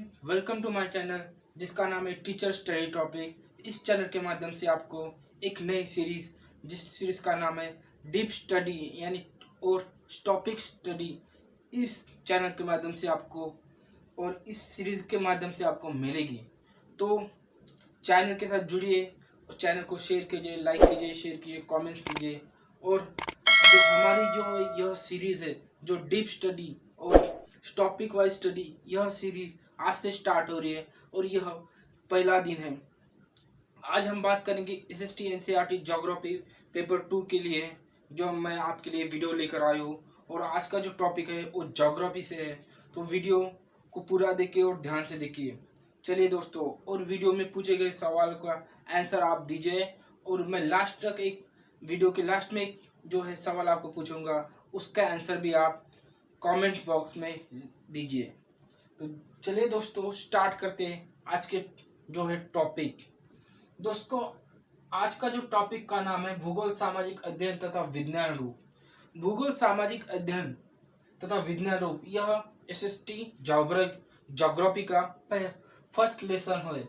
Welcome to my channel जिसका नाम है टीचर स्टडी टॉपिक। इस चैनल के माध्यम से आपको एक नई सीरीज जिस सीरीज का नाम है डीप स्टडी यानी और टॉपिक स्टडी, इस चैनल के माध्यम से आपको और इस सीरीज के माध्यम से आपको मिलेगी। तो चैनल के साथ जुड़िए और चैनल को शेयर कीजिए, लाइक कीजिए, शेयर कीजिए, कमेंट्स कीजिए। और जो हमारी जो यह सीरीज़ है जो डीप स्टडी और टॉपिक वाइज स्टडी, यह सीरीज आज से स्टार्ट हो रही है और यह पहला दिन है। आज हम बात करेंगे एसएसटी एनसीईआरटी ज्योग्राफी पेपर 2 के लिए, जो मैं आपके लिए वीडियो लेकर आया हूँ। और आज का जो टॉपिक है वो ज्योग्राफी से है, तो वीडियो को पूरा देखिए और ध्यान से देखिए। चलिए दोस्तों, और वीडियो में पूछे गए सवाल का आंसर आप दीजिए और मैं लास्ट तक एक वीडियो के लास्ट में जो है सवाल आपको पूछूंगा, उसका आंसर भी आप कमेंट बॉक्स में दीजिए। तो चलिए दोस्तों, स्टार्ट करते हैं आज के जो है टॉपिक। दोस्तों, आज का जो टॉपिक का नाम है भूगोल, सामाजिक अध्ययन तथा विज्ञान रूप। भूगोल, सामाजिक अध्ययन तथा विज्ञान रूप, यह एसएसटी ज्योग्राफी का फर्स्ट लेसन है।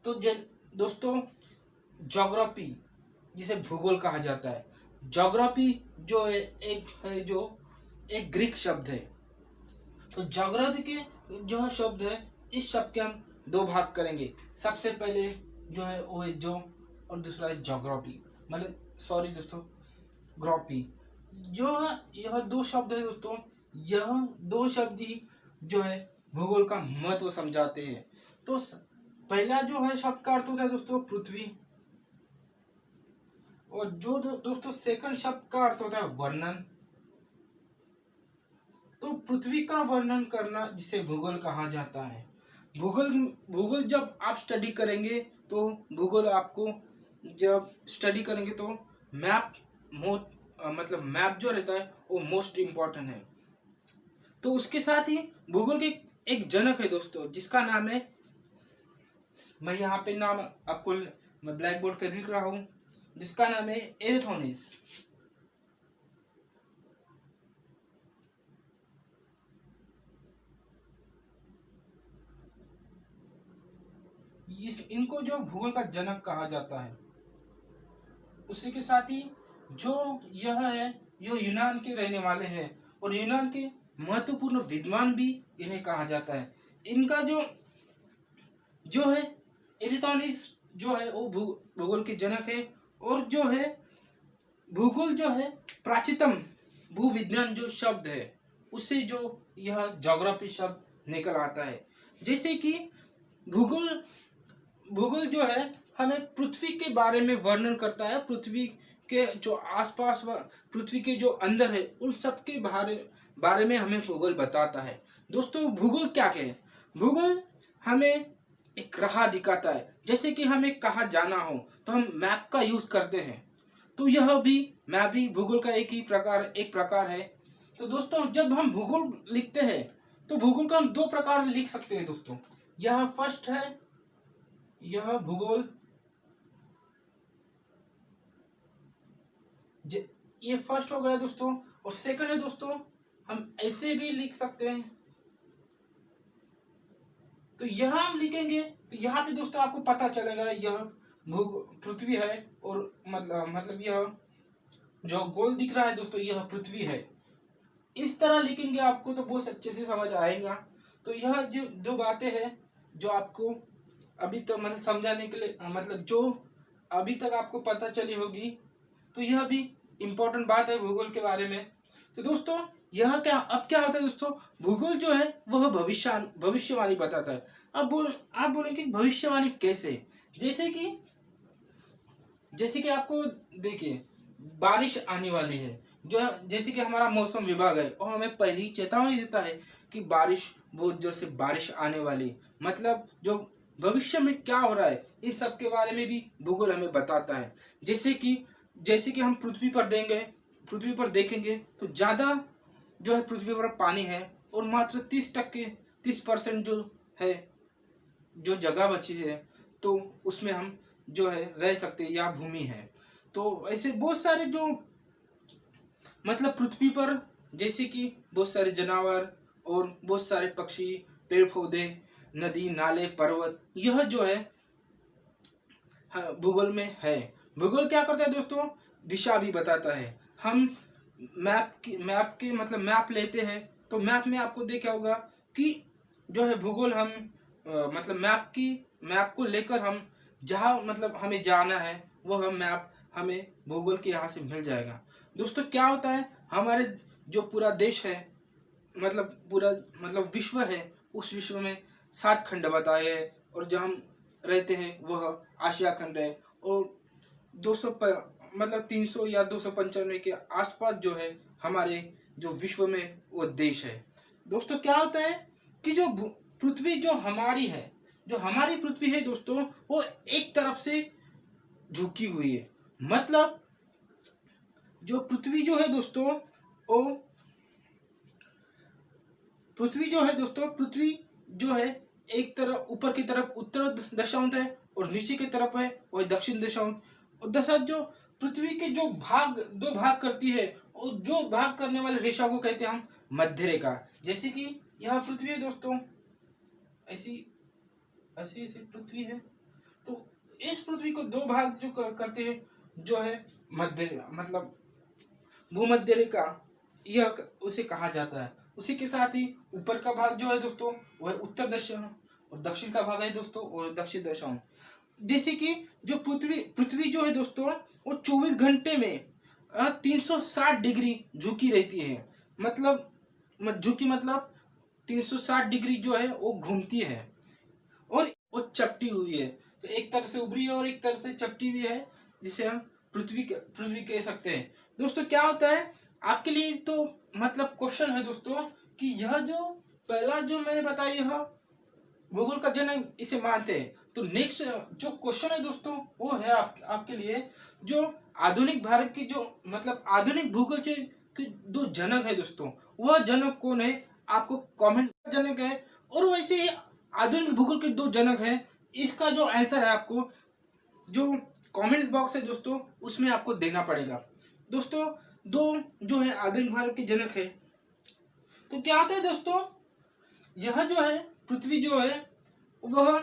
तो दोस्तों, ज्योग्राफी जिसे भूगोल कहा जाता है, ज्योग्राफी जो है एक ग्रीक शब्द है। तो ज्योग्राफी के जो शब्द है, इस शब्द के हम दो भाग करेंगे। सबसे पहले जो है वो है जो, और दूसरा है ज्योग्राफी, मतलब सॉरी दोस्तों, ग्राफी। जो यह दो शब्द है दोस्तों, यह दो शब्द ही जो है भूगोल का महत्व समझाते हैं। तो पहला जो है शब्द का अर्थ होता है दोस्तों पृथ्वी, और जो दोस्तों सेकंड शब्द का अर्थ होता है वर्णन। तो पृथ्वी का वर्णन करना जिसे भूगोल कहा जाता है। भूगोल जब आप स्टडी करेंगे तो भूगोल आपको जब स्टडी करेंगे तो मतलब मैप जो रहता है वो मोस्ट इम्पोर्टेंट है। तो उसके साथ ही भूगोल के एक जनक है दोस्तों, जिसका नाम है, मैं यहाँ पे नाम आपको मैं ब्लैक बोर्ड पे लिख रहा हूँ, जिसका नाम है एरिस्थोनेस। इनको जो भूगोल का जनक कहा जाता है। उसी के साथ ही जो यह है, जो यूनान के रहने वाले हैं और यूनान के महत्वपूर्ण विद्वान भी इन्हें कहा जाता है। इनका जो है एरिस्थोनेस जो है वो भूगोल के जनक है। और जो है भूगोल जो है प्राचीनतम भूविज्ञान जो शब्द है, उससे जो यह ज्योग्राफी शब्द निकल आता है। जैसे कि भूगोल जो है हमें पृथ्वी के बारे में वर्णन करता है, पृथ्वी के जो आसपास व पृथ्वी के जो अंदर है उन सब के बारे में हमें भूगोल बताता है। दोस्तों, भूगोल क्या है? भूगोल हमें एक राह दिखाता है। जैसे कि हमें कहाँ जाना हो तो हम मैप का यूज करते हैं, तो यह भी मैप भी भूगोल का एक प्रकार है। तो दोस्तों, जब हम भूगोल लिखते हैं तो भूगोल का हम दो प्रकार लिख सकते हैं दोस्तों। यह फर्स्ट है, यह भूगोल, ये फर्स्ट हो गया दोस्तों। और सेकंड है दोस्तों, हम ऐसे भी लिख सकते हैं। तो यहाँ हम लिखेंगे तो यहाँ पे दोस्तों आपको पता चलेगा यह पृथ्वी है, और मतलब यह जो गोल दिख रहा है दोस्तों, यह पृथ्वी है। इस तरह लिखेंगे आपको तो बहुत अच्छे से समझ आएगा। तो यह जो दो बातें हैं जो आपको अभी तक मतलब समझाने के लिए, मतलब जो अभी तक आपको पता चली होगी, तो यह भी इम्पोर्टेंट बात है भूगोल के बारे में। तो दोस्तों, यह क्या होता है दोस्तों, भूगोल जो है वह भविष्यवाणी बताता है। आप बोलेंगे भविष्यवाणी कैसे? जैसे कि आपको देखिए, बारिश आने वाली है, जो जैसे कि हमारा मौसम विभाग है और हमें पहली चेतावनी देता है कि बहुत जोर से बारिश आने वाली, मतलब जो भविष्य में क्या हो रहा है इस सब के बारे में भी भूगोल हमें बताता है। जैसे कि हम पृथ्वी पर देखेंगे तो ज़्यादा जो है पृथ्वी पर पानी है, और मात्र 30% जो है जो जगह बची है, तो उसमें हम जो है रह सकते हैं या भूमि है। तो ऐसे बहुत सारे जो मतलब पृथ्वी पर, जैसे कि बहुत सारे जानवर और बहुत सारे पक्षी, पेड़ पौधे नदी नाले पर्वत, यह जो है भूगोल में है। भूगोल क्या करता है दोस्तों, दिशा भी बताता है। हम मैप की मतलब मैप लेते हैं तो मैप में आपको देखा होगा कि जो है भूगोल हम मतलब मैप को लेकर हम जहाँ मतलब हमें जाना है वह मैप हमें भूगोल के यहाँ से मिल जाएगा। दोस्तों क्या होता है, हमारे जो पूरा देश है मतलब पूरा मतलब विश्व है, उस विश्व में 7 खंड बताए हैं और जहाँ हम रहते हैं वह आशिया खंड है। और 300 या 295 के आसपास जो है हमारे जो विश्व में वो देश है। दोस्तों क्या होता है कि जो पृथ्वी जो हमारी पृथ्वी है दोस्तों, वो एक तरफ से झुकी हुई है। मतलब जो पृथ्वी जो है दोस्तों, वो पृथ्वी जो है एक तरफ ऊपर की तरफ उत्तर दशांश है और नीचे की तरफ है वो दक्षिण दशांश। और दशा जो पृथ्वी के जो दो भाग करती है, और जो भाग करने वाले रेखा को कहते हैं हम मध्य रेखा। जैसे कि यह पृथ्वी है दोस्तों, ऐसी पृथ्वी है, तो इस पृथ्वी को दो भाग जो करते हैं जो है मध्य मतलब भूमध्य रेखा, यह उसे कहा जाता है। उसी के साथ ही ऊपर का भाग जो है दोस्तों वह उत्तर दशांश और दक्षिण का भाग है दोस्तों और दक्षिण दशांश। जैसे कि जो पृथ्वी जो है दोस्तों वो 24 घंटे में 360 डिग्री झुकी रहती है। मतलब 360 डिग्री जो है वो घूमती है और वो चपटी हुई है। तो एक तरफ से उभरी है और एक तरफ से चपटी हुई है, जिसे हम पृथ्वी कह सकते हैं। दोस्तों क्या होता है आपके लिए तो मतलब क्वेश्चन है दोस्तों कि यह जो पहला जो मैंने बताया यह भूगोल का जनक इसे मानते हैं। तो नेक्स्ट जो क्वेश्चन है दोस्तों वो है आपके लिए, जो आधुनिक भारत की जो मतलब आधुनिक भूगोल के दो जनक है दोस्तों, वह जनक कौन है, आपको कमेंट जनक है। और वैसे ही आधुनिक भूगोल के दो जनक हैं, इसका जो आंसर है आपको जो कमेंट बॉक्स है दोस्तों उसमें आपको देना पड़ेगा। दोस्तों दो जो है आधुनिक भारत के जनक है, तो क्या होता है दोस्तों, यह जो है पृथ्वी जो है वह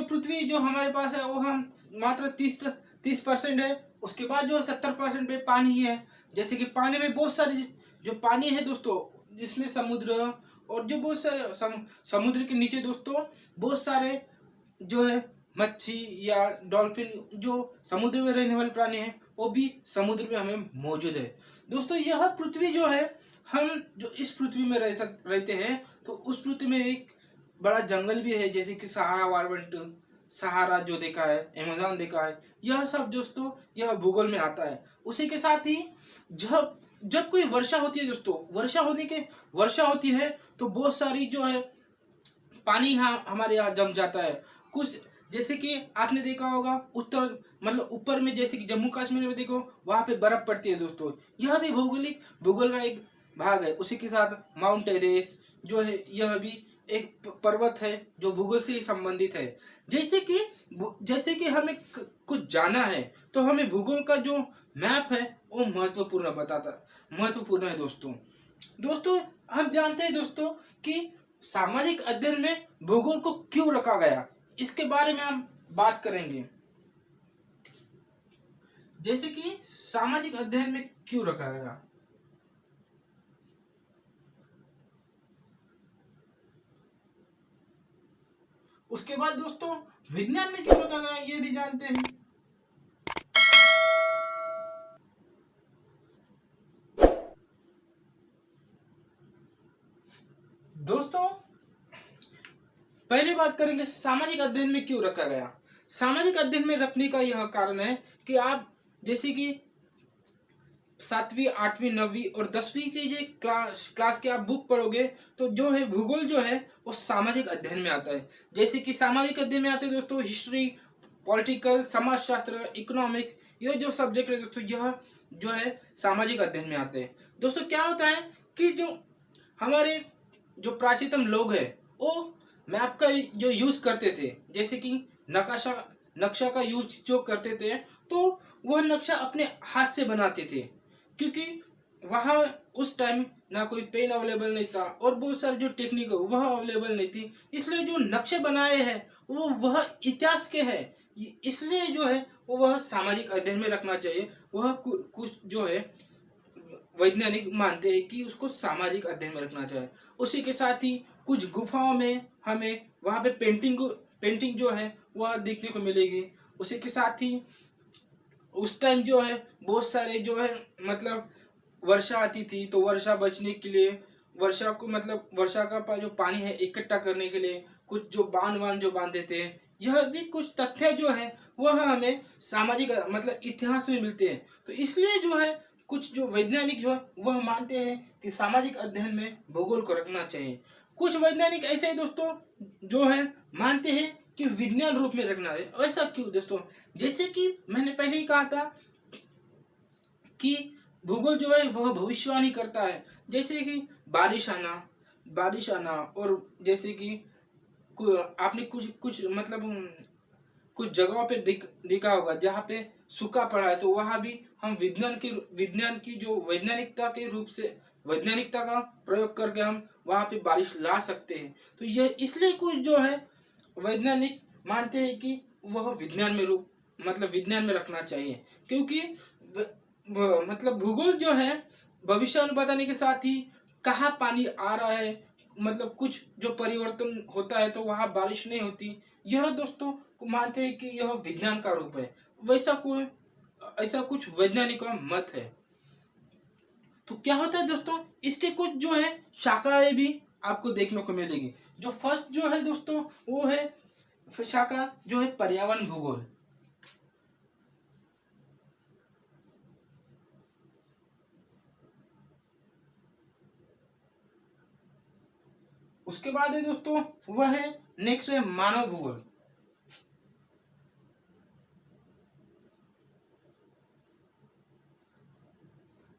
पृथ्वी जो हमारे पास है वो हम मात्र 30% है। उसके बाद जो 70% पे पानी ही है। जैसे कि पानी में बहुत सारी जो पानी है दोस्तों, जिसमें समुद्र और जो बहुत सारे समुद्र के नीचे दोस्तों बहुत सारे जो है मच्छी या डॉल्फिन जो समुद्र में रहने वाले प्राणी हैं वो भी समुद्र में हमें मौजूद है। दोस्तों यह पृथ्वी जो है, हम जो इस पृथ्वी में रहते हैं तो उस पृथ्वी में एक बड़ा जंगल भी है, जैसे कि सहारा जो देखा है, अमेज़न देखा है, यह सब दोस्तों यह भूगोल में आता है। उसी के साथ ही जब कोई वर्षा होती है दोस्तों, वर्षा होती है तो बहुत सारी जो है पानी हमारे यहाँ जम जाता है। कुछ जैसे कि आपने देखा होगा ऊपर में, जैसे कि जम्मू कश्मीर में देखो वहाँ पे बर्फ पड़ती है दोस्तों, यह भी भूगोल का एक भाग है। उसी के साथ माउंट एवरेस्ट जो है यह भी एक पर्वत है जो भूगोल से ही संबंधित है। जैसे कि हमें कुछ जाना है तो हमें भूगोल का जो मैप है वो महत्वपूर्ण है दोस्तों हम जानते हैं दोस्तों कि सामाजिक अध्ययन में भूगोल को क्यों रखा गया, इसके बारे में हम बात करेंगे। जैसे कि सामाजिक अध्ययन में क्यों रखा गया, उसके बाद दोस्तों विज्ञान में क्यों रखा गया ये भी जानते हैं। दोस्तों पहले बात करेंगे सामाजिक अध्ययन में क्यों रखा गया। सामाजिक अध्ययन में रखने का यह कारण है कि आप जैसे कि 7वीं 8वीं 9वीं और 10वीं की जो क्लास के आप बुक पढ़ोगे तो जो है भूगोल जो है वो सामाजिक अध्ययन में आता है। जैसे कि सामाजिक अध्ययन में आते हैं दोस्तों हिस्ट्री, पॉलिटिकल, समाजशास्त्र, इकोनॉमिक्स, ये जो सब्जेक्ट है दोस्तों यह जो है सामाजिक अध्ययन में आते हैं। दोस्तों क्या होता है कि जो हमारे जो प्राचीनतम लोग हैं वो मैप का जो यूज़ करते थे, जैसे कि नक्शा का यूज जो करते थे तो वह नक्शा अपने हाथ से बनाते थे, क्योंकि वहाँ उस टाइम ना कोई पेन अवेलेबल नहीं था और बहुत सारी जो टेक्निक वह अवेलेबल नहीं थी, इसलिए जो नक्शे बनाए हैं वह इतिहास के हैं, इसलिए जो है वह सामाजिक अध्ययन में रखना चाहिए। वह कुछ जो है वैज्ञानिक मानते हैं कि उसको सामाजिक अध्ययन में रखना चाहिए। उसी के साथ ही कुछ गुफाओं में हमें वहाँ पे पेंटिंग जो है वह देखने को मिलेगी। उसी के साथ ही उस टाइम जो है बहुत सारे जो है मतलब वर्षा आती थी, तो वर्षा बचने के लिए वर्षा को मतलब वर्षा का जो पानी है इकट्ठा करने के लिए कुछ जो बांध जो बांधते थे, यह भी कुछ तथ्य जो है वह हमें सामाजिक मतलब इतिहास में मिलते हैं। तो इसलिए जो है कुछ जो वैज्ञानिक जो है वह मानते हैं कि सामाजिक अध्ययन में भूगोल को रखना चाहिए। कुछ वैज्ञानिक ऐसे ही दोस्तों जो है मानते हैं कि विज्ञान रूप में रखना है। ऐसा क्यों दोस्तों? जैसे कि मैंने पहले ही कहा था कि भूगोल जो है वह भविष्यवाणी करता है, जैसे कि बारिश आना और जैसे कि आपने कुछ मतलब कुछ जगहों पे देखा होगा जहाँ पे सूखा पड़ा है, तो वहाँ भी हम विज्ञान की जो वैज्ञानिकता का प्रयोग करके हम वहाँ पे बारिश ला सकते हैं। तो यह इसलिए कुछ जो है वैज्ञानिक मानते हैं कि वह विज्ञान में रखना चाहिए, क्योंकि मतलब भूगोल जो है भविष्यवाणी बताने के साथ ही कहाँ पानी आ रहा है, मतलब कुछ जो परिवर्तन होता है तो वहाँ बारिश नहीं होती, यह दोस्तों मानते हैं कि यह विज्ञान का रूप है। ऐसा कुछ वैज्ञानिक का मत है। तो क्या होता है दोस्तों, इसके कुछ जो है शाखाएं भी आपको देखने को मिलेगी। जो फर्स्ट जो है दोस्तों वो है शाखा जो है पर्यावरण भूगोल। उसके बाद है दोस्तों वह है नेक्स्ट है मानव भूगोल।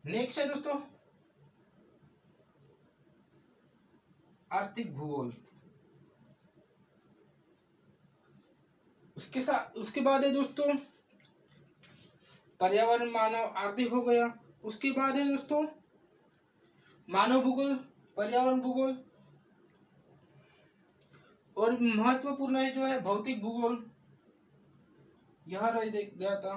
नेक्स्ट है दोस्तों आर्थिक भूगोल। उसके बाद है दोस्तों पर्यावरण मानव आर्थिक हो गया। उसके बाद है दोस्तों मानव भूगोल, पर्यावरण भूगोल और महत्वपूर्ण है जो है भौतिक भूगोल। यहाँ रह गया था।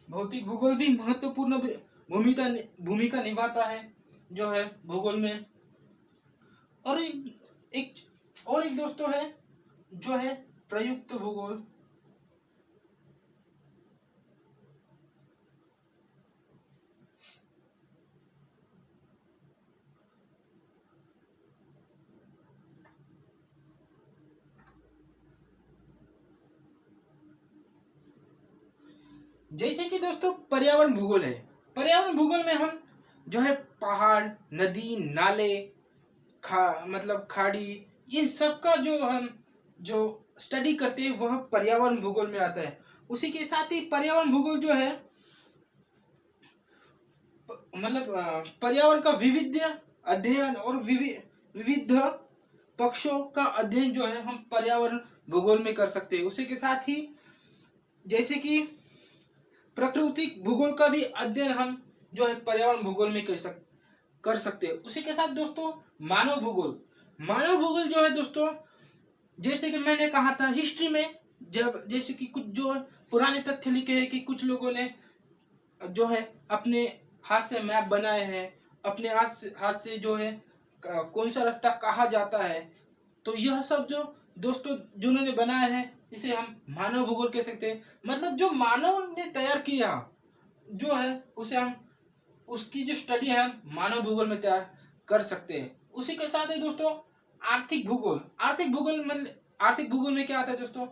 भौतिक भूगोल भी महत्वपूर्ण भूमिका निभाता है जो है भूगोल में। और एक दोस्तों है जो है प्रयुक्त भूगोल। जैसे कि दोस्तों पर्यावरण भूगोल है, पर्यावरण भूगोल में हम जो है पहाड़, नदी, नाले, खाड़ी, इन सब का जो हम जो स्टडी करते हैं वह पर्यावरण भूगोल में आता है। उसी के साथ ही पर्यावरण भूगोल जो है पर्यावरण का विविध अध्ययन और विविध पक्षों का अध्ययन जो है हम पर्यावरण भूगोल में कर सकते हैं। उसी के साथ ही जैसे कि प्राकृतिक भूगोल का भी अध्ययन हम जो है पर्यावरण भूगोल में कर सकते हैं। उसी के साथ दोस्तों मानव भूगोल जो है दोस्तों, जैसे कि मैंने कहा था हिस्ट्री में जैसे कि कुछ जो पुराने तथ्य लिखे हैं कि कुछ लोगों ने जो है अपने हाथ से मैप बनाए हैं, अपने हाथ से जो है कौन सा रास्ता कहा जाता है। तो यह सब जो दोस्तों जिन्होंने बनाया है इसे हम मानव भूगोल कह सकते हैं। मतलब जो मानव ने तैयार किया जो है उसे हम उसकी जो स्टडी है हम मानव भूगोल में तैयार कर सकते हैं। उसी के साथ है दोस्तों आर्थिक भूगोल। आर्थिक भूगोल में क्या आता है दोस्तों,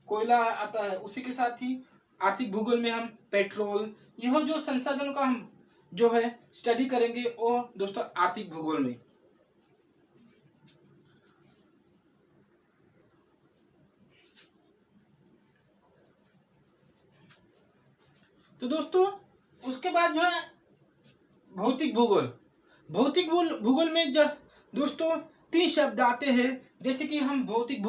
कोयला आता है। उसी के साथ ही आर्थिक भूगोल में हम पेट्रोल, यह जो संसाधनों का हम जो है स्टडी करेंगे वो दोस्तों आर्थिक भूगोल में। तो दोस्तों उसके बाद जो है भौतिक भूगोल में जब दोस्तों 3 शब्द आते हैं, जैसे कि हम भौतिक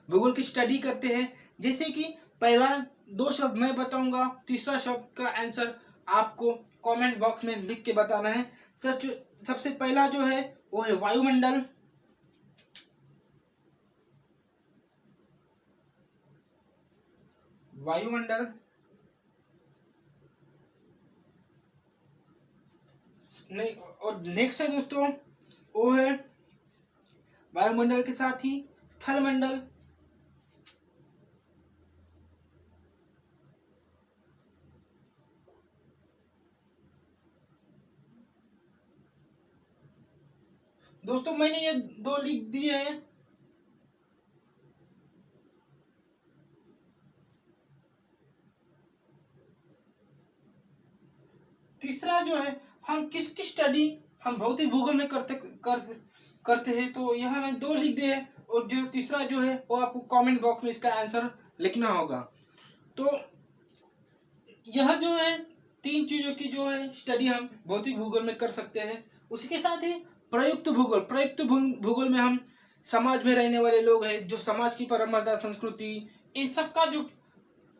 भूगोल की स्टडी करते हैं। जैसे कि पहला 2 शब्द मैं बताऊंगा, तीसरा शब्द का आंसर आपको कमेंट बॉक्स में लिख के बताना है। सबसे पहला जो है वो है वायुमंडल। वायुमंडल। नहीं, और नेक्स्ट है दोस्तों वो है वायुमंडल के साथ ही स्थलमंडल। दोस्तों मैंने ये 2 लिख दिए हैं। तीसरा जो है हम किसकी स्टडी हम भौतिक भूगोल में करते हैं, तो यहाँ मैं 2 लिख दिए। और जो तीसरा जो है वो आपको कमेंट बॉक्स में इसका आंसर लिखना होगा। तो यह जो है 3 चीजों की जो है स्टडी हम भौतिक भूगोल में कर सकते हैं। उसी के साथ ही प्रयुक्त भूगोल में हम समाज में रहने वाले लोग हैं, जो समाज की परंपरा, संस्कृति, इन सब का जो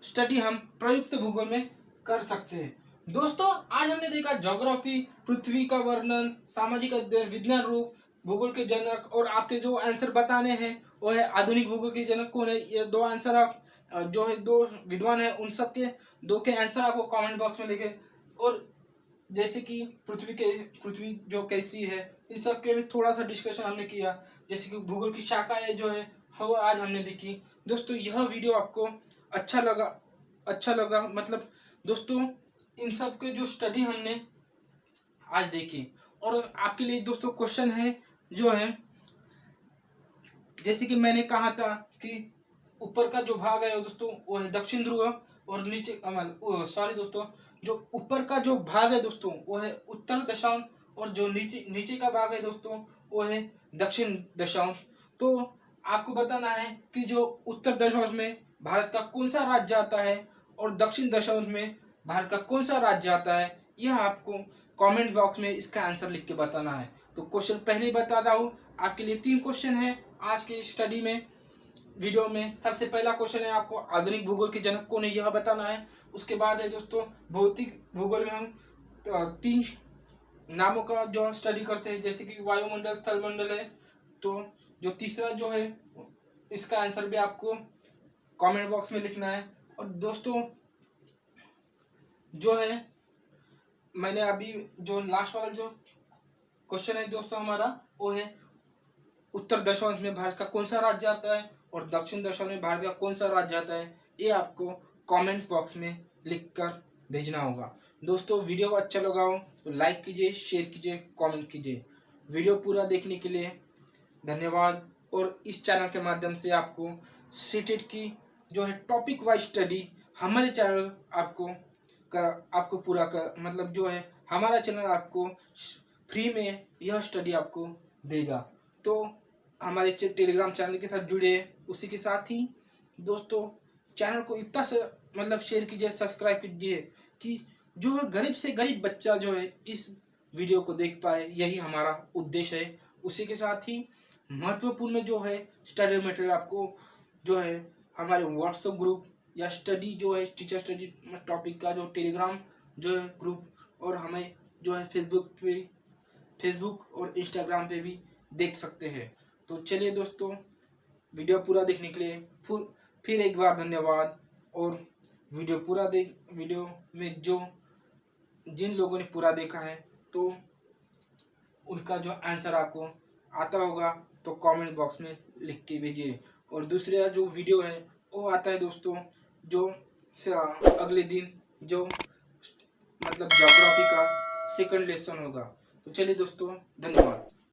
स्टडी हम प्रयुक्त भूगोल में कर सकते हैं। दोस्तों आज हमने देखा ज्योग्राफी, पृथ्वी का वर्णन, सामाजिक अध्ययन, विज्ञान रूप, भूगोल के जनक। और आपके जो आंसर बताने हैं वो है आधुनिक भूगोल के जनक कौन है। ये 2 आंसर आप जो है 2 विद्वान है, उन सब के 2 के आंसर आपको कमेंट बॉक्स में लिखे। और जैसे कि पृथ्वी जो कैसी है, इन सब के भी थोड़ा सा डिस्कशन हमने किया। जैसे कि भूगोल की शाखाएं जो है वो आज हमने देखी। दोस्तों यह वीडियो आपको अच्छा लगा मतलब दोस्तों इन सब के जो स्टडी हमने आज देखी। और आपके लिए दोस्तों क्वेश्चन है जो है, जैसे कि मैंने कहा था कि ऊपर का जो भाग है दोस्तों वो है दक्षिण ध्रुव, और नीचे सॉरी दोस्तों, जो ऊपर का जो भाग है दोस्तों वो है उत्तर दशांश, और जो नीचे का भाग है दोस्तों वो है दक्षिण दशांश। तो आपको बताना है कि जो उत्तर दशांश में भारत का कौन सा राज्य आता है और दक्षिण दशांश में भारत का कौन सा राज्य आता है, यह आपको कमेंट बॉक्स में इसका आंसर लिख के बताना है। तो क्वेश्चन पहले ही बताता हूँ, आपके लिए 3 क्वेश्चन है आज के स्टडी में वीडियो में। सबसे पहला क्वेश्चन है आपको आधुनिक भूगोल के जनक कौन है यह बताना है। उसके बाद है दोस्तों भौतिक भूगोल में हम 3 नामों का जो स्टडी करते हैं, जैसे कि वायुमंडल, स्थलमंडल है। तो जो तीसरा जो है इसका आंसर भी आपको कमेंट बॉक्स में लिखना है। और दोस्तों जो है मैंने अभी जो लास्ट वाला जो क्वेश्चन है दोस्तों हमारा वो है उत्तर दशांश में भारत का कौन सा राज्य आता है और दक्षिण दशांश में भारत का कौन सा राज्य आता है, ये आपको कमेंट बॉक्स में लिखकर भेजना होगा। दोस्तों वीडियो अच्छा लगा हो तो लाइक कीजिए, शेयर कीजिए, कमेंट कीजिए। वीडियो पूरा देखने के लिए धन्यवाद। और इस चैनल के माध्यम से आपको सीटेट की जो है टॉपिक वाइज स्टडी हमारे चैनल आपको पूरा कर मतलब जो है हमारा चैनल आपको फ्री में यह स्टडी आपको देगा। तो हमारे टेलीग्राम चैनल के साथ जुड़े। उसी के साथ ही दोस्तों चैनल को इतना से मतलब शेयर कीजिए, सब्सक्राइब कीजिए कि जो है गरीब से गरीब बच्चा जो है इस वीडियो को देख पाए, यही हमारा उद्देश्य है। उसी के साथ ही महत्वपूर्ण जो है स्टडी मटेरियल आपको जो है हमारे व्हाट्सएप ग्रुप या स्टडी जो है टीचर स्टडी टॉपिक का जो टेलीग्राम जो है ग्रुप, और हमें जो है फेसबुक और इंस्टाग्राम पे भी देख सकते हैं। तो चलिए दोस्तों वीडियो पूरा देखने के लिए फिर एक बार धन्यवाद। और वीडियो में जिन लोगों ने पूरा देखा है तो उनका जो आंसर आपको आता होगा तो कमेंट बॉक्स में लिख के भेजिए। और दूसरा जो वीडियो है वो आता है दोस्तों जो अगले दिन जो मतलब ज्योग्राफी का 2nd लेसन होगा। तो चलिए दोस्तों धन्यवाद।